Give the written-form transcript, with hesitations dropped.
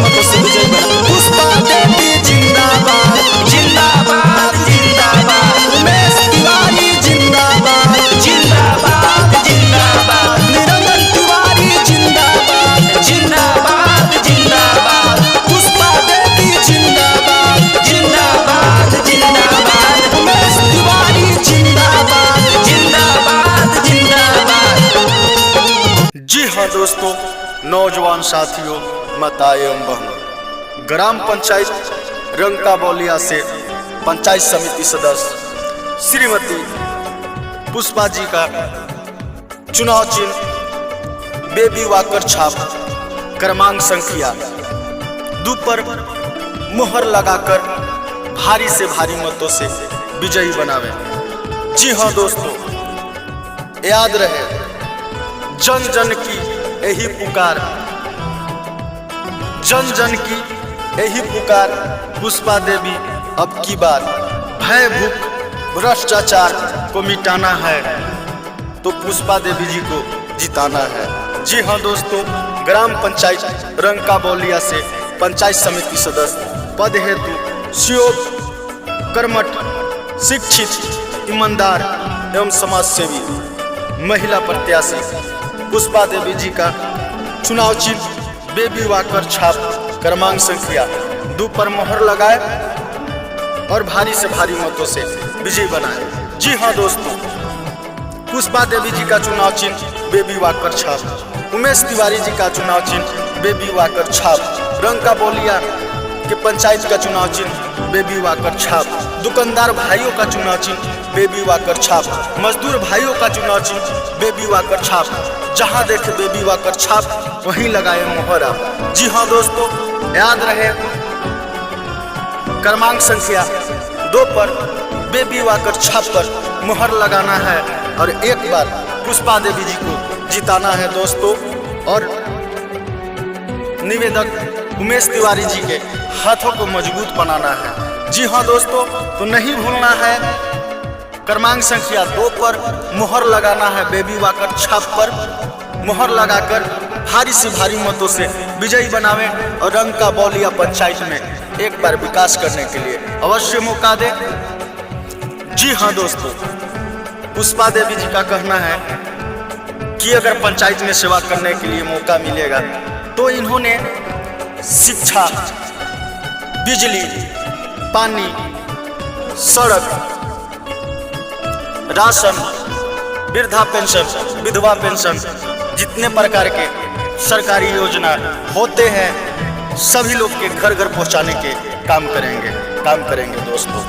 मतों से विजयी बना। पुष्पा देवी जिंदाबाद जिंदाबाद जिंदाबाद। उमेश तिवारी जिंदाबाद जिंदाबाद जिंदाबाद। निरंजन तिवारी जिंदाबाद जिंदाबाद जिंदाबाद। पुष्पा देवी जिंदाबाद जिंदाबाद जिंदाबाद। उमेश तिवारी जिंदाबाद जिंदाबाद जिंदाबाद। जी हाँ दोस्तों, नौजवान साथियों, माताएं एवं बहनों, ग्राम पंचायत रंका बौलिया से पंचायत समिति सदस्य श्रीमती पुष्पा जी का चुनाव चिन्ह बेबी वाकर छाप क्रमांक संख्या 2 पर मुहर लगाकर भारी से भारी मतों से विजयी बनावे। जी हाँ दोस्तों, याद रहे जन जन की यही पुकार, जन जन की यही पुकार। पुष्पा देवी अब की बार भय भूख भ्रष्टाचार को मिटाना है तो पुष्पा देवी जी को जिताना है। जी हाँ दोस्तों, ग्राम पंचायत रंका बौलिया से पंचायत समिति सदस्य पद हेतु सुयोग, कर्मठ, शिक्षित, ईमानदार एवं समाज सेवी महिला प्रत्याशी पुष्पा देवी जी का चुनाव चिन्ह बेबी वाकर छाप क्रमांक संख्या 2 पर मोहर लगाए और भारी से भारी मतों से विजयी बनाए। जी हाँ दोस्तों, पुष्पा देवी जी का चुनाव चिन्ह बेबी वाकर छाप, उमेश तिवारी जी का चुनाव चिन्ह बेबी वाकर छाप, रंका बौलिया के पंचायत का चुनाव चिन्ह बेबी वाकर छाप, दुकानदार भाइयों का चुनाव चिन्ह बेबी वाकर छाप, मजदूर भाइयों का चुनाव चिन्ह बेबी वाकर छाप। जहां देखे बेबी वाकर छाप वहीं लगाए मोहर आप। जी हाँ दोस्तों, याद रहे क्रमांक संख्या 2 पर बेबी वाकर छाप पर मुहर लगाना है और एक बार पुष्पा देवी जी को जिताना है दोस्तों। और निवेदक उमेश तिवारी जी के हाथों को मजबूत बनाना है। जी हाँ दोस्तों, तो नहीं भूलना है क्रमांक संख्या 2 पर मुहर लगाना है, बेबी वाकर छाप पर मुहर लगाकर भारी से भारी मतों से विजयी बनावे और रंका बौलिया पंचायत में एक बार विकास करने के लिए अवश्य मौका दे। जी हाँ दोस्तों, पुष्पा देवी जी का कहना है कि अगर पंचायत में सेवा करने के लिए मौका मिलेगा तो इन्होंने शिक्षा, बिजली, पानी, सड़क, राशन, वृद्धा पेंशन, विधवा पेंशन, जितने प्रकार के सरकारी योजना होते हैं सभी लोग के घर घर पहुंचाने के काम करेंगे दोस्तों।